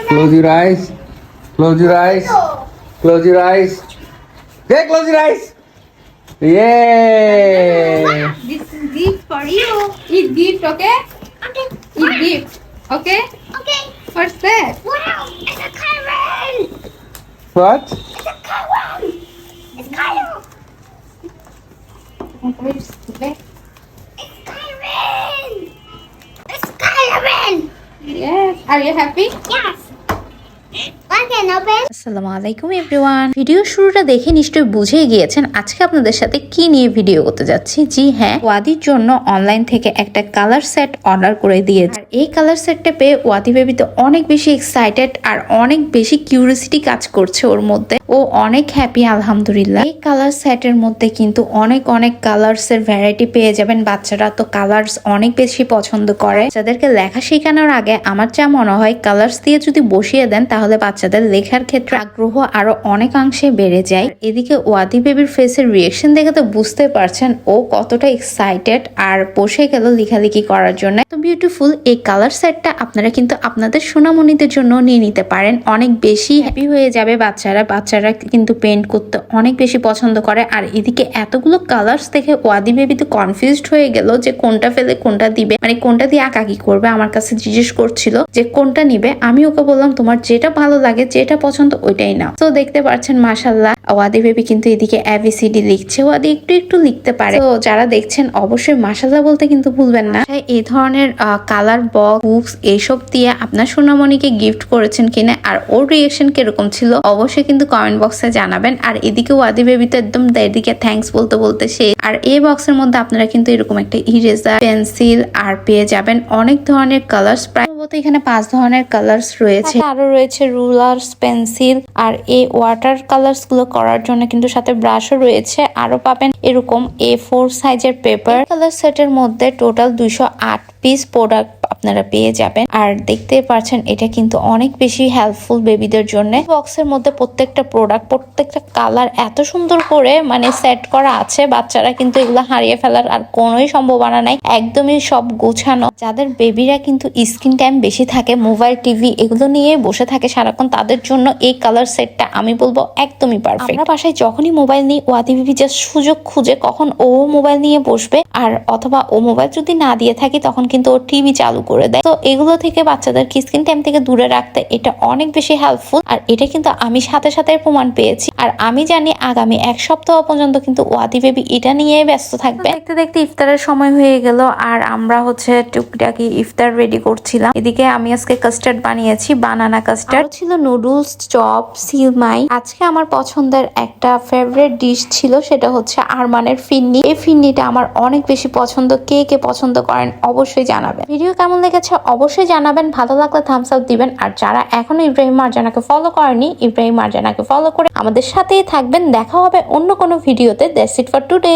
Close your eyes. Close your eyes. Close your eyes. Okay, close your eyes. Yay! This is gift for you. Eat gift, okay? Okay. Eat gift, okay? Okay. What's that? Wow, it's a Kyron. What? It's a Kyron. It's Kyron. Where's that? It's Kyron. It's Kyron. Yes. Are you happy? Yes. One can open. আসসালামু আলাইকুম everyone. Video শুরুটা দেখে নিশ্চয়ই বুঝেই গিয়েছেন আজকে আপনাদের সাথে কি নিয়ে ভিডিও করতে যাচ্ছি। জি হ্যাঁ, ওয়াদির জন্য অনলাইন থেকে একটা কালার সেট অর্ডার করে দিয়েছি। আর এই কালার সেটটা পেয়ে ওয়াদি বেবি তো অনেক বেশি এক্সাইটেড আর অনেক বেশি কিউরিওসিটি কাজ করছে ওর মধ্যে। ও অনেক হ্যাপি আলহামদুলিল্লাহ। এই কালার সেটের মধ্যে কিন্তু অনেক কালার্স এর ভ্যারাইটি পেয়ে যাবেন। বাচ্চারা তো কালার্স অনেক বেশি পছন্দ করে। যাদেরকে লেখা শেখানোর আগে আমার যা মনে হয় কালার্স দিয়ে যদি বসিয়ে দেন তাহলে বাচ্চাদের লেখার ক্ষেত্রে আগ্রহ আরো অনেকাংশে বেড়ে যায়। এদিকে ওয়াদি বেবির ফেসের রিয়েকশন দেখে তো বুঝতে পারছেন ও কতটা এক্সাইটেড আর বসে গেল লেখালেখি করার জন্য। তো বিউটিফুল এই কালার সেটটা আপনারা কিন্তু আপনাদের সোনামণিদের জন্য নিয়ে নিতে পারেন। অনেক বেশি হ্যাপি হয়ে যাবে বাচ্চারা কিন্তু পেন্ট করতে অনেক বেশি পছন্দ করে। আর এদিকে এতগুলো কালার্স দেখে ওয়াদি বেবি তো কনফিউজড হয়ে গেল যে কোনটা ফেলে কোনটা দিবে, মানে কোনটা দিয়ে আঁকাকি করবে। আমার কাছে জিজ্ঞেস করছিল যে কোনটা নিবে। আমি ওকে বললাম তোমার যেটা ভালো লাগে যেটা পছন্দ ওইটাই নাও। তো দেখতে পাচ্ছেন মাশাআল্লাহ ওয়াদি বেবি কিন্তু এদিকে ABCD লিখছে। ওয়াদি একটু লিখতে পারে। তো যারা দেখছেন অবশ্যই মাশাআল্লাহ বলতে কিন্তু ভুলবেন না। এই ধরনের কালার বক্স বুকস এইসব দিয়ে আপনার সোনামণিকে গিফট করেছেন কিনা আর ওর রিয়েকশন কিরকম ছিল অবশ্যই কিন্তু কমেন্ট বক্সে জানাবেন। আর এদিকে ওয়াদি বেবি তো একদম এদিকে থ্যাঙ্কস বলতে সে। আর এই বক্সের মধ্যে আপনারা কিন্তু এরকম একটা ইরেজার পেন্সিল আর পেয়ে যাবেন অনেক ধরনের কালার্স। প্রায় এখানে 5 ধরনের কালার্স রয়েছে। আরো রয়েছে রুলার্স, পেন্সিল আর এই ওয়াটার কালার্স গুলো করার জন্য কিন্তু সাথে ব্রাশও রয়েছে। আরো পাবেন এরকম A4 সাইজের পেপার। কালার সেটের মধ্যে টোটাল 208 পিস প্রোডাক্ট আপনারা পেয়ে যাবেন। আর দেখতে পাচ্ছেন এটা কিন্তু অনেক বেশি হেল্পফুল বেবিদের জন্য। বক্সের মধ্যে প্রত্যেকটা প্রোডাক্ট প্রত্যেকটা কালার এত সুন্দর করে মানে সেট করা আছে, বাচ্চারা কিন্তু এগুলো হারিয়ে ফেলার আর কোনোই সম্ভাবনা নাই। একদমই সব গোছানো। যাদের বেবিরা কিন্তু স্ক্রিন টাইম বেশি থাকে, মোবাইল টিভি এগুলো নিয়ে বসে থাকে সারাক্ষণ, তাদের জন্য এই কালার সেটটা আমি বলবো একদমই পারফেক্ট। আমরা বাসায় যখনই মোবাইল নিই ওয়াদি বেবি জাস্ট সুযোগ খুঁজে কখন ও মোবাইল নিয়ে বসবে, আর অথবা ও মোবাইল যদি না দিয়ে থাকি তখন কিন্তু ও টিভি চালু করে দেয়। তো এগুলো থেকে বাচ্চাদের স্ক্রিন টাইম থেকে দূরে রাখতে এটা অনেক বেশি হেল্পফুল। আর এটা কিন্তু আমি সাথে প্রমাণ পেয়েছি। আর আমি জানি আগামী 1 সপ্তাহ পর্যন্ত কিন্তু ওয়াদি বেবি এটা নিয়ে ব্যস্ত থাকবে। দেখতে ইফতারের সময় হয়ে গেল আর আমরা টুকটাকি ইফতার রেডি করছিলাম। এদিকে আমি আজকে কাস্টার্ড বানিয়েছি, বানানা কাস্টার্ড ছিল, নুডলস, চপ, সিলমাই। আজকে আমার পছন্দের একটা ফেভারিট ডিশ ছিল, সেটা হচ্ছে আরমানের ফিন্নি। এই ফিন্নিটা আমার অনেক বেশি পছন্দ। কে পছন্দ করেন অবশ্যই জানাবেন। ভিডিও কেমন লেগেছে অবশ্যই জানাবেন। ভালো লাগলে থামস আপ দিবেন। আর যারা এখনো ইব্রাহিম মারজানাকে ফলো করেনি ইব্রাহিম মারজানাকে ফলো করে আমাদের সাথেই থাকবেন। দেখা হবে অন্য কোনো ভিডিওতে। That's it for today.